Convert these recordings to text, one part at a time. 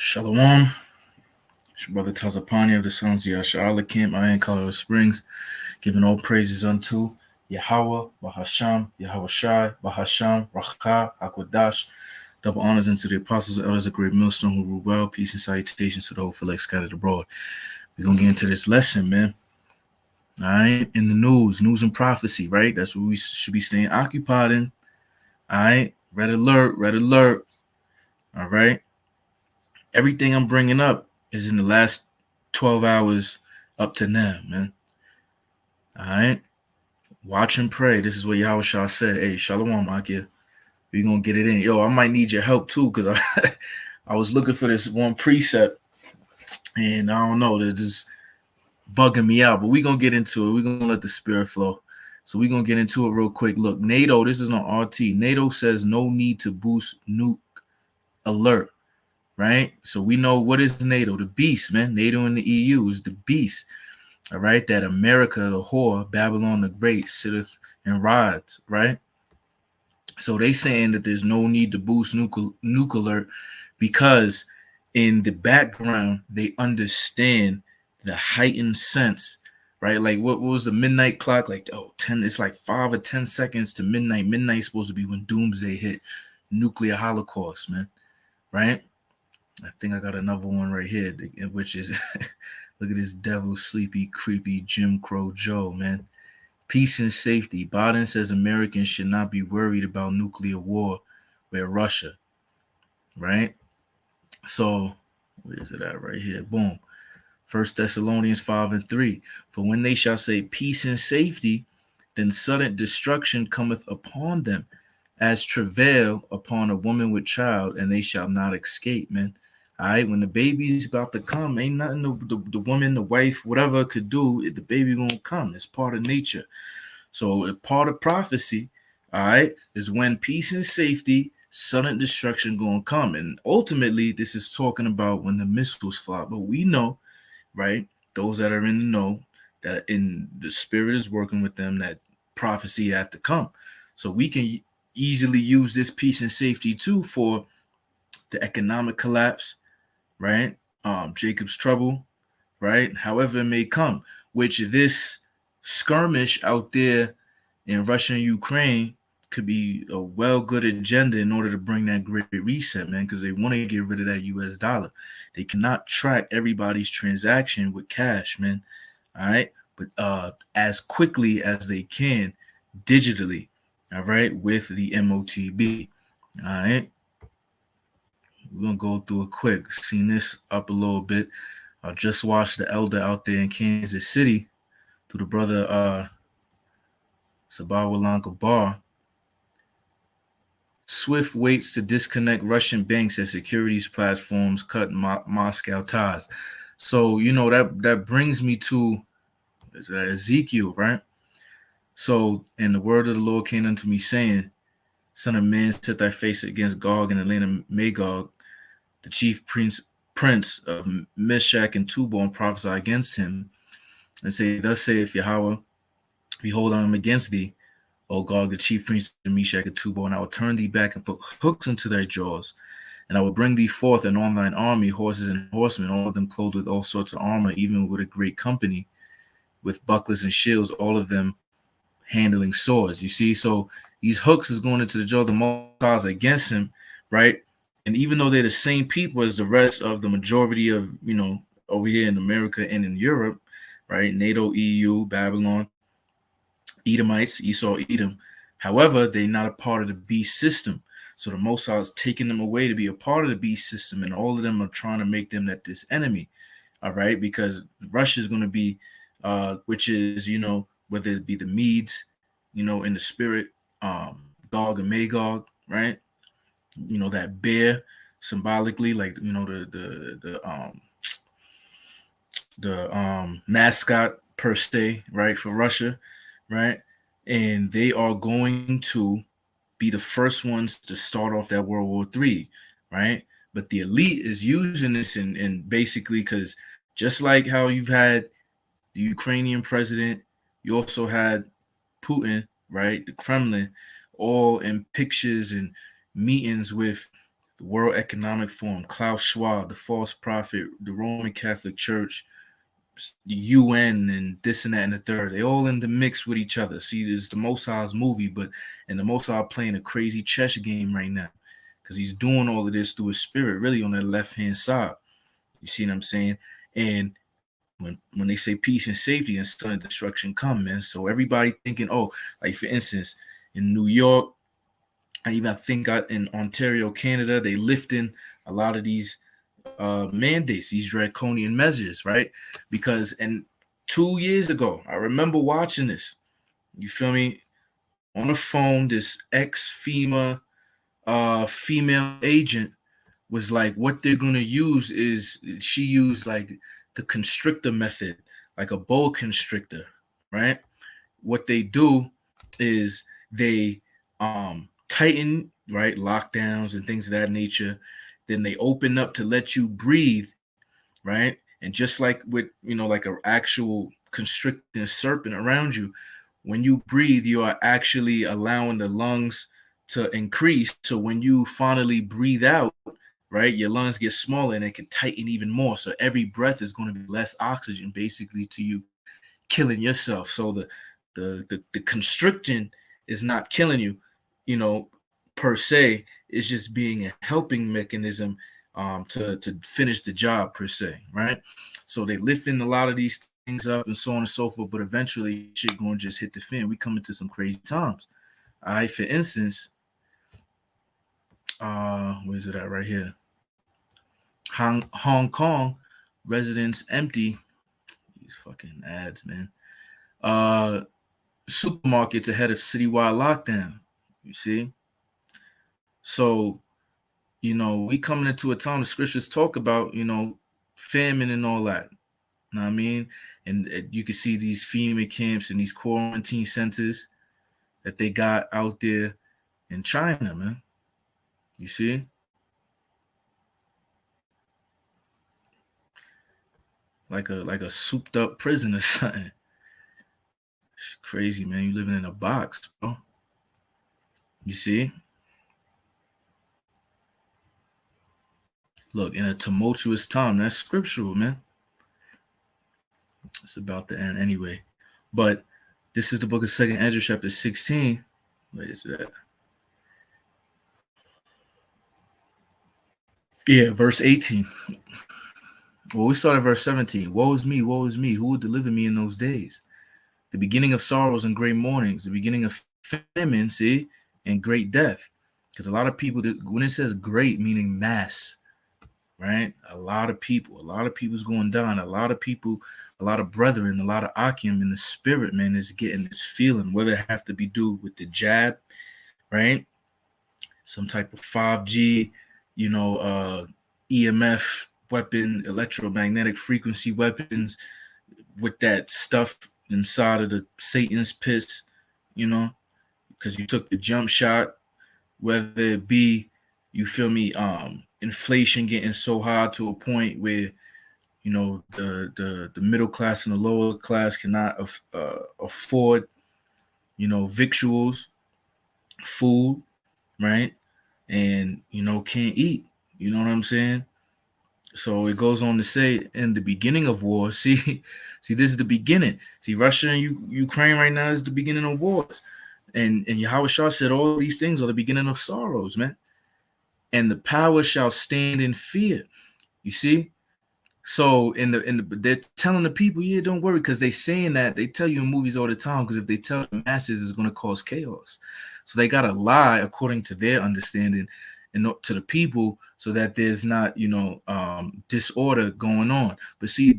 Shalom. It's your brother Tazapani of the Sons of Yasha'Allah Camp, I am Colorado Springs, giving all praises unto Yahweh, Bahasham, Yahweh Shai, Bahasham, Racha, Hakodash. Double honors unto the apostles and elders of Great Millstone who rule well. Peace and salutations to the whole like scattered abroad. We're going to get into this lesson, man. All right. In the news and prophecy, right? That's what we should be staying occupied in. All right. Red alert, red alert. All right. Everything I'm bringing up is in the last 12 hours up to now, man. All right. Watch and pray. This is what Yahweh Shah said. Hey, Shalom, Akia. We're going to get it in. Yo, I might need your help too, because I was looking for this one precept, and I don't know, they're just bugging me out. But we're going to get into it. We're going to let the spirit flow. So we're going to get into it real quick. Look, NATO, this is on RT. NATO says no need to boost nuke alert. Right? So we know what is NATO, the beast, man. NATO and the EU is the beast. All right, that America, the whore, Babylon the Great, sitteth and rides, right? So they saying that there's no need to boost nuclear because in the background, they understand the heightened sense, right? Like what was the midnight clock? Like, 10, it's like 5 or 10 seconds to midnight. Midnight's supposed to be when doomsday hit, nuclear holocaust, man, right? I think I got another one right here, which is, look at this devil, sleepy, creepy Jim Crow Joe, man. Peace and safety. Biden says Americans should not be worried about nuclear war with Russia, right? So, where is it at right here? Boom. 1 Thessalonians 5:3. For when they shall say peace and safety, then sudden destruction cometh upon them, as travail upon a woman with child, and they shall not escape, man. All right, when the baby's about to come, ain't nothing the woman, the wife, whatever could do. The baby gonna come. It's part of nature. So part of prophecy, all right, is when peace and safety, sudden destruction gonna come. And ultimately, this is talking about when the missiles fly. But we know, right, those that are in the know, that in the spirit is working with them, that prophecy have to come. So we can easily use this peace and safety too for the economic collapse, right? Jacob's trouble, right? However it may come, which this skirmish out there in Russia and Ukraine could be a well good agenda in order to bring that great reset, man, because they want to get rid of that US dollar. They cannot track everybody's transaction with cash, man. All right. But as quickly as they can digitally, all right, with the MOTB. All right. We're gonna go through it quick. Seen this up a little bit. I just watched the elder out there in Kansas City through the brother Sabawalan Gabar. Swift waits to disconnect Russian banks as securities platforms cut Moscow ties. So that brings me to Ezekiel, right? So, and the word of the Lord came unto me, saying, Son of man, set thy face against Gog and the land of Magog, the chief prince of Meshach and Tubal, and prophesy against him, and say, Thus saith Yahweh, behold, I am against thee, O Gog, the chief prince of Meshach and Tubal, and I will turn thee back and put hooks into thy jaws, and I will bring thee forth, and on thine army horses and horsemen, all of them clothed with all sorts of armor, even with a great company, with bucklers and shields, all of them handling swords. You see, so these hooks is going into the jaw, the Most against him, right? And even though they're the same people as the rest of the majority of, over here in America and in Europe, right? NATO, EU, Babylon, Edomites, Esau, Edom. However, they're not a part of the beast system. So the Most High is taking them away to be a part of the beast system, and all of them are trying to make them that this enemy, all right? Because Russia is going to be, which is, whether it be the Medes, in the spirit, Gog and Magog, right? That bear symbolically, like, the mascot per se, right, for Russia, right? And they are going to be the first ones to start off that World War III, right? But the elite is using this in basically, because just like how you've had the Ukrainian president, you also had Putin, right? The Kremlin, all in pictures and meetings with the World Economic Forum, Klaus Schwab, the false prophet, the Roman Catholic Church, the UN, and this and that and the third. They all in the mix with each other. See, it's the Most High's movie, and the Most High playing a crazy chess game right now because he's doing all of this through his spirit, really on the left hand side. You see what I'm saying? And when they say peace and safety and sudden destruction come, man. So everybody thinking, oh, like for instance, in New York, I think in Ontario, Canada, they lifting a lot of these mandates, these draconian measures, right? Because 2 years ago, I remember watching this. You feel me? On the phone, this ex-FEMA female agent was like, what they're gonna use is she used like the constrictor method, like a boa constrictor, right? What they do is they tighten, right, lockdowns and things of that nature. Then they open up to let you breathe, right? And just like with, like an actual constricting serpent around you, when you breathe, you are actually allowing the lungs to increase. So when you finally breathe out, right, your lungs get smaller and it can tighten even more. So every breath is going to be less oxygen, basically, to you killing yourself. So the constriction is not killing you, per se. It's just being a helping mechanism to finish the job per se, right? So they lifting a lot of these things up and so on and so forth, but eventually shit going to just hit the fan. We come into some crazy times. All right, for instance, where's it at right here? Hong Kong residents empty. These fucking ads, man. Supermarkets ahead of citywide lockdown. You see? So, we coming into a time the scriptures talk about, famine and all that. You know what I mean? And you can see these FEMA camps and these quarantine centers that they got out there in China, man. You see? Like a souped up prison or something. It's crazy, man. You living in a box, bro. You see? Look, in a tumultuous time, that's scriptural, man. It's about to end anyway. But this is the book of 2nd Ezra, chapter 16. Where is that? Yeah, verse 18. Well, we start at verse 17. Woe is me, who will deliver me in those days? The beginning of sorrows and great mournings, the beginning of famine, see, and great death. Because a lot of people, when it says great, meaning mass, right? A lot of people's going down. A lot of people, a lot of brethren, a lot of Akim in the spirit, man, is getting this feeling, whether it have to be due with the jab, right? Some type of 5G, EMF weapon, electromagnetic frequency weapons with that stuff inside of the Satan's piss, because you took the jump shot, whether it be, you feel me, inflation getting so high to a point where, the middle class and the lower class cannot afford, victuals, food, right? And, can't eat. You know what I'm saying? So it goes on to say, in the beginning of war, see, this is the beginning. See, Russia and Ukraine right now is the beginning of wars. And Yahweh Shah said all these things are the beginning of sorrows, man. And the power shall stand in fear. You see? So they're telling the people, yeah, don't worry, because they saying that, they tell you in movies all the time, because if they tell the masses, it's going to cause chaos. So they got to lie according to their understanding and to the people, so that there's not, disorder going on. But see,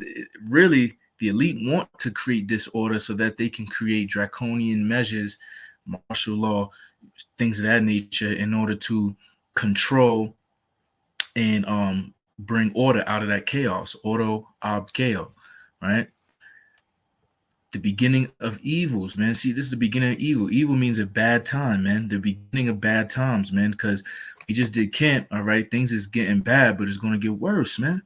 really, the elite want to create disorder so that they can create draconian measures, martial law, things of that nature, in order to control and bring order out of that chaos. Ordo ab chaos, right? The beginning of evils, man. See, this is the beginning of evil. Evil means a bad time, man. The beginning of bad times, man, because we just did camp, all right? Things is getting bad, but it's going to get worse, man.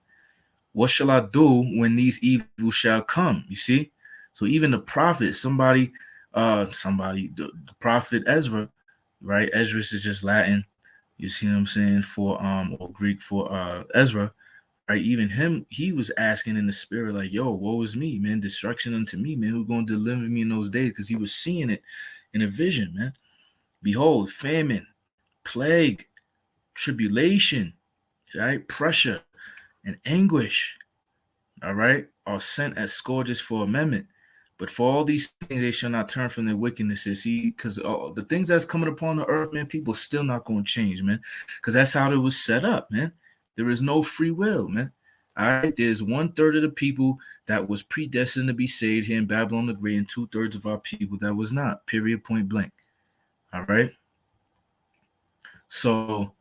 What shall I do when these evils shall come? You see? So even the prophet, the prophet Ezra, right? Ezra is just Latin, You see what I'm saying? For or Greek for Ezra, right? Even him, he was asking in the spirit, like, yo, woe is me, man, destruction unto me, man. Who's gonna deliver me in those days? Because he was seeing it in a vision, man. Behold, famine, plague, tribulation, right? Pressure and anguish, all right, are sent as scourges for amendment. But for all these things, they shall not turn from their wickednesses. See, because the things that's coming upon the earth, man, people still not going to change, man. Because that's how it was set up, man. There is no free will, man. All right, there's 1/3 of the people that was predestined to be saved here in Babylon the Great, and 2/3 of our people that was not. Period. Point blank. All right. So,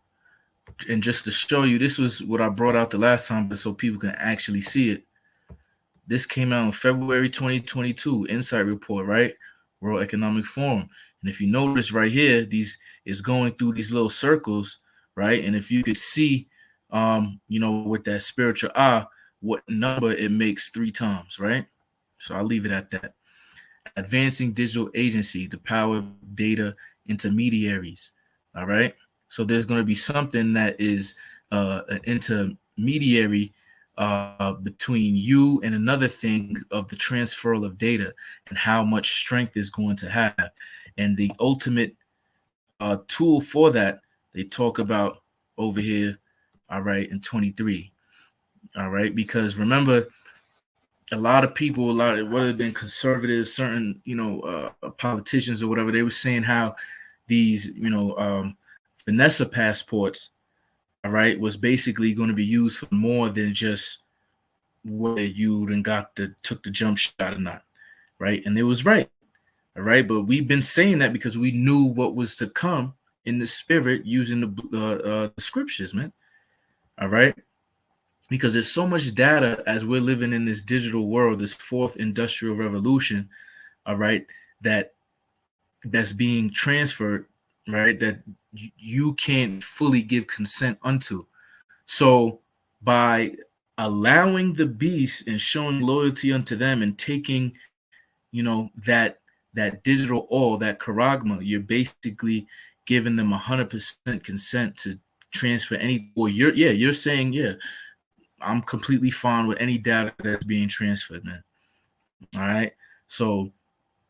and just to show you, this was what I brought out the last time, but so people can actually see it. This came out in February 2022, Insight Report, right? World Economic Forum. And if you notice right here, these is going through these little circles, right? And if you could see, with that spiritual eye, what number it makes 3 times, right? So I'll leave it at that. Advancing digital agency, the power of data intermediaries. All right. So there's going to be something that is an intermediary between you and another thing of the transfer of data and how much strength is going to have. And the ultimate tool for that, they talk about over here, all right, in 23. All right. Because remember, a lot of people, whether it been conservatives, certain, politicians or whatever, they were saying how these, Vanessa passports, all right, was basically going to be used for more than just whether you then took the jump shot or not, right? And it was right, all right. But we've been saying that because we knew what was to come in the spirit using the scriptures, man. All right. Because there's so much data as we're living in this digital world, this fourth industrial revolution, all right, that's being transferred, right, that you can't fully give consent unto. So by allowing the beast and showing loyalty unto them and taking, that digital oil, that charagma, you're basically giving them 100% consent to transfer any, or you're saying, yeah, I'm completely fine with any data that's being transferred, man. All right. So,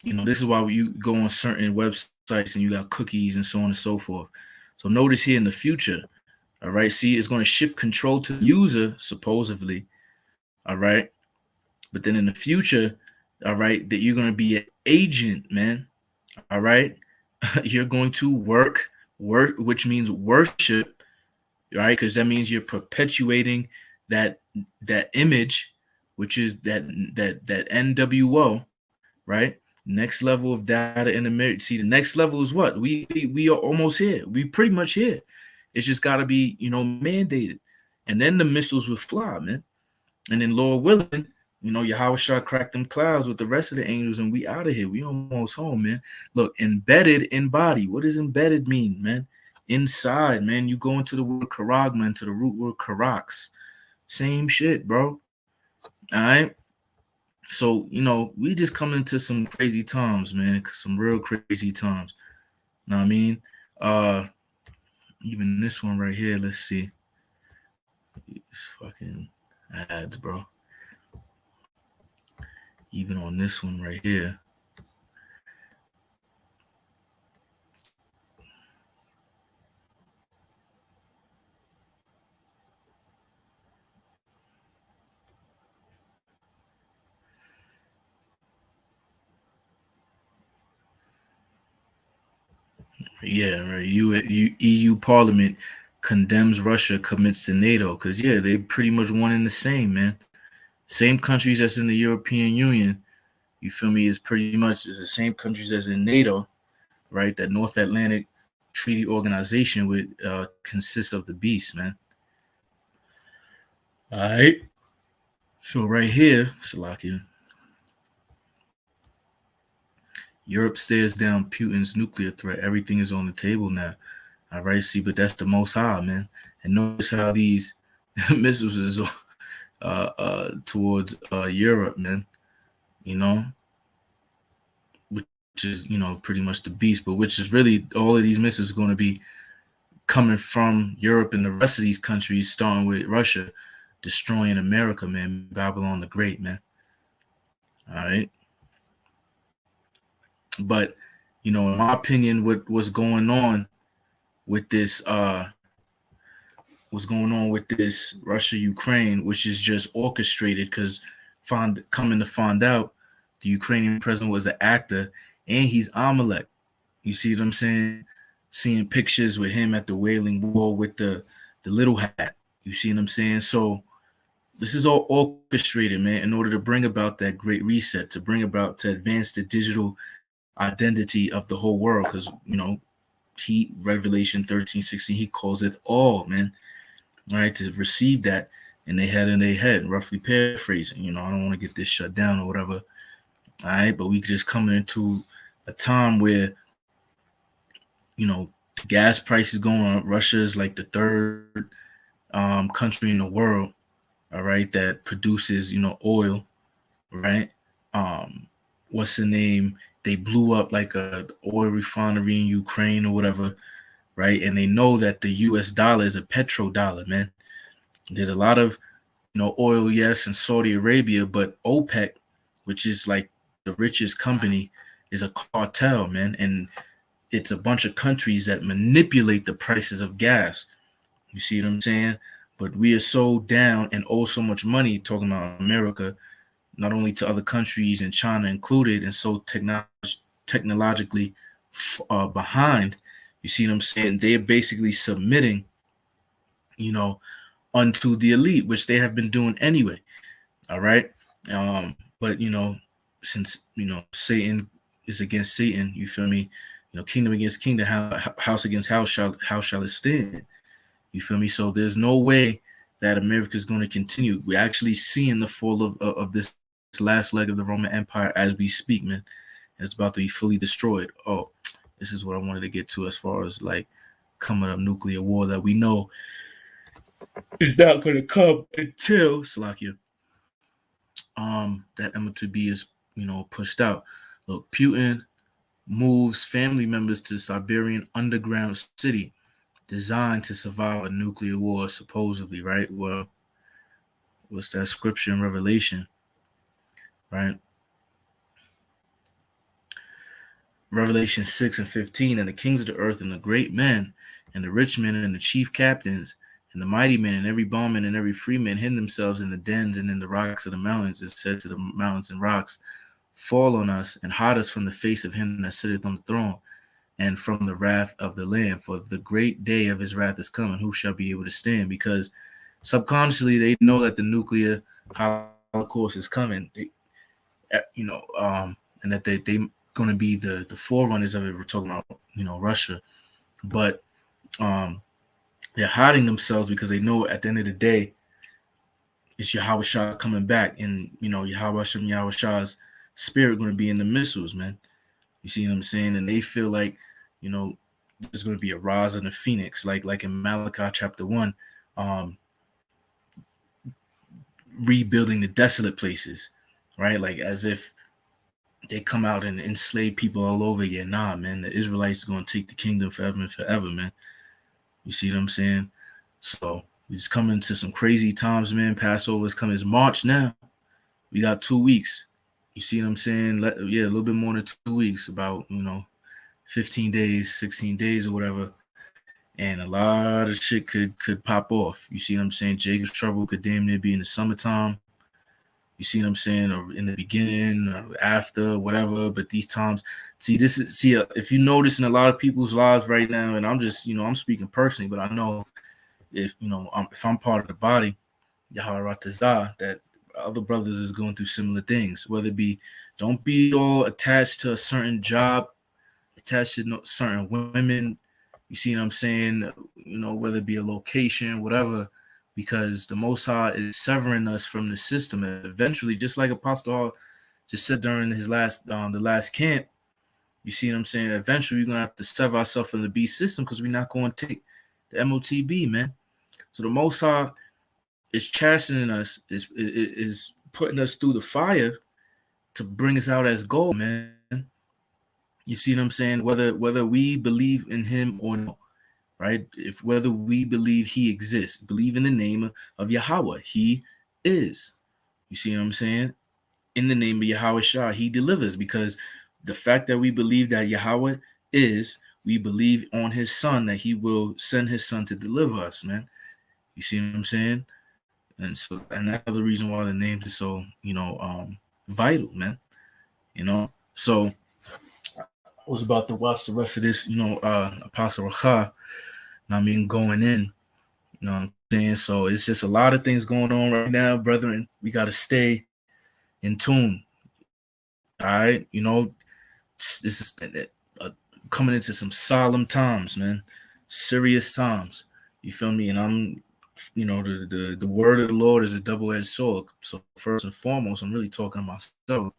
this is why you go on certain websites and you got cookies and so on and so forth. So notice here in the future, all right, see, it's going to shift control to the user, supposedly. All right. But then in the future, all right, that you're going to be an agent, man. All right. You're going to work, which means worship, right? Because that means you're perpetuating that image, which is that NWO, right? Next level of data in the mirror. See, the next level is what? We are almost here. We pretty much here. It's just got to be, mandated. And then the missiles will fly, man. And then Lord willing, Yahweh shall crack them clouds with the rest of the angels and we out of here. We almost home, man. Look, embedded in body. What does embedded mean, man? Inside, man. You go into the word charagma, into the root word charax. Same shit, bro. All right. So, we just come into some crazy times, man. Some real crazy times. Know what I mean? Even this one right here, let's see. These fucking ads, bro. Even on this one right here. Yeah, right. EU Parliament condemns Russia commits to NATO because they pretty much one and the same, man. Same countries as in the European Union. You feel me? Is pretty much is the same countries as in NATO, right? That North Atlantic Treaty Organization would consist of the beast, man. All right. So right here, Salakia, Europe stares down Putin's nuclear threat. Everything is on the table now. All right, see, but that's the Most High, man. And notice how these missiles is towards Europe, man. Which is pretty much the beast, but which is really all of these missiles are going to be coming from Europe and the rest of these countries, starting with Russia, destroying America, man. Babylon the Great, man. All right. But, in my opinion, what's going on with this Russia Ukraine, which is just orchestrated, because coming to find out, the Ukrainian president was an actor, and he's Amalek. You see what I'm saying? Seeing pictures with him at the Wailing Wall with the little hat. You see what I'm saying? So this is all orchestrated, man, in order to bring about that great reset, to advance the digital identity of the whole world. Because, he, Revelation 13:16, he calls it all, man. All right, to receive that, and they had in their head, roughly paraphrasing. I don't want to get this shut down or whatever. All right, but we just coming into a time where, the gas prices going up. Russia is like the third country in the world, all right, that produces, oil, right? What's the name? They blew up like a oil refinery in Ukraine or whatever, right? And they know that the U.S. dollar is a petrodollar, man. There's a lot of, oil, yes, in Saudi Arabia, but OPEC, which is like the richest company, is a cartel, man. And it's a bunch of countries that manipulate the prices of gas. You see what I'm saying? But we are so down and owe so much money, talking about America, not only to other countries and China included, and so technologically behind. You see what I'm saying? They're basically submitting, unto the elite, which they have been doing anyway. All right. But since Satan is against Satan, you feel me? Kingdom against kingdom, house against house, how shall it stand? You feel me? So there's no way that America is going to continue. We're actually seeing the fall of this last leg of the Roman Empire as we speak, man. It's about to be fully destroyed. Oh, this is what I wanted to get to as far as like coming up nuclear war that we know is not going to come until Slovakia. That M2B is pushed out. Look, Putin moves family members to Siberian underground city designed to survive a nuclear war, supposedly, right? Well, what's that scripture in Revelation, right? Revelation 6:15, and the kings of the earth and the great men and the rich men and the chief captains and the mighty men and every bondman and every free man hid themselves in the dens and in the rocks of the mountains, and said to the mountains and rocks, fall on us and hide us from the face of him that sitteth on the throne and from the wrath of the Lamb, for the great day of his wrath is coming. Who shall be able to stand? Because subconsciously they know that the nuclear holocaust is coming, and that they going to be the forerunners of it. We're talking about Russia, but they're hiding themselves because they know at the end of the day it's Yahweh Shah coming back, and Yahweh Shah's spirit going to be in the missiles, man. You see what I'm saying? And they feel like there's going to be a rise of the phoenix, like in Malachi chapter 1, rebuilding the desolate places, right? Like as if they come out and enslave people all over again. Nah, man, the Israelites are going to take the kingdom forever and forever, man. You see what I'm saying? So we just coming to some crazy times, man. Passover is coming. It's March now. We got 2 weeks. You see what I'm saying? A little bit more than 2 weeks, about 15 days, 16 days or whatever. And a lot of shit could pop off. You see what I'm saying? Jacob's trouble could damn near be in the summertime. You see what I'm saying? Or in the beginning, or after, whatever. But these times, if you notice in a lot of people's lives right now, and I'm just, I'm speaking personally, but I know if I'm part of the body, Yahweh Ratazah, that other brothers is going through similar things. Whether it be, don't be all attached to a certain job, attached to certain women. You see what I'm saying? Whether it be a location, whatever, because the Most High is severing us from the system. And eventually, just like Apostle Hall just said during his the last camp, you see what I'm saying? Eventually, we're going to have to sever ourselves from the beast system, because we're not going to take the MOTB, man. So the Most High is chastening us, is putting us through the fire to bring us out as gold, man. You see what I'm saying? Whether we believe in him or not. right? If whether we believe he exists, believe in the name of Yahweh, he is. You see what I'm saying? In the name of Yahweh Shah, he delivers, because the fact that we believe that Yahweh is, we believe on his son that he will send his son to deliver us, man. You see what I'm saying? And that's the reason why the names are so, vital, man. So I was about to watch the rest of this, Apostle Racha, going in, you know what I'm saying? So it's just a lot of things going on right now, brethren. We got to stay in tune. All right. This is coming into some solemn times, man. Serious times. You feel me? And I'm, the word of the Lord is a double-edged sword. So first and foremost, I'm really talking about myself.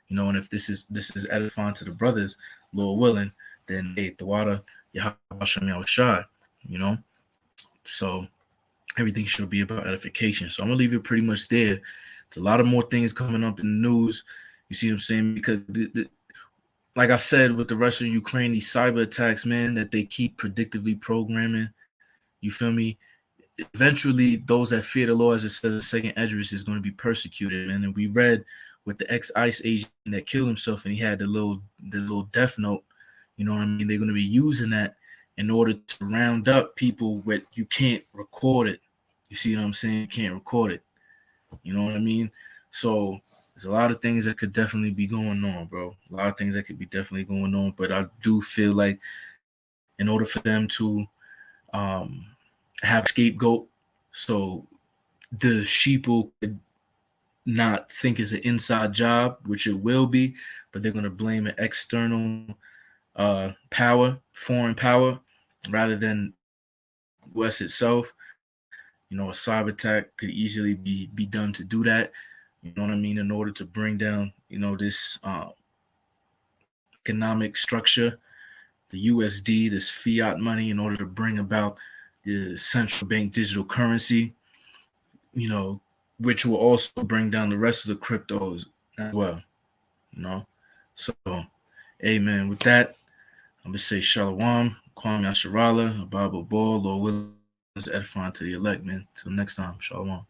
And if this is edifying to the brothers, Lord willing, then hey, the water, Yahweh Shai, you know. So everything should be about edification. So I'm gonna leave it pretty much there. There's a lot of more things coming up in the news. You see what I'm saying? Because like I said, with the Russia Ukraine, these cyber attacks, man, that they keep predictively programming. You feel me? Eventually, those that fear the Lord, as it says in Second Esdras, is going to be persecuted, man. And we read with the ex-ICE agent that killed himself, and he had the little death note. You know what I mean? They're going to be using that in order to round up people where you can't record it. You see what I'm saying? You can't record it. You know what I mean? So there's a lot of things that could definitely be going on, bro. A lot of things that could be definitely going on. But I do feel like in order for them to have a scapegoat, so the sheeple could not think it's an inside job, which it will be, but they're going to blame an external power, foreign power, rather than U.S. itself. A cyber attack could easily be done to do that. You know what I mean? In order to bring down, this economic structure, the USD, this fiat money, in order to bring about the central bank digital currency, which will also bring down the rest of the cryptos as well. So, amen. With that, I'm going to say Shalom, Kwame Asharala, Bible Ball, Lord willing, is edifying to the elect, man. Till next time, Shalom.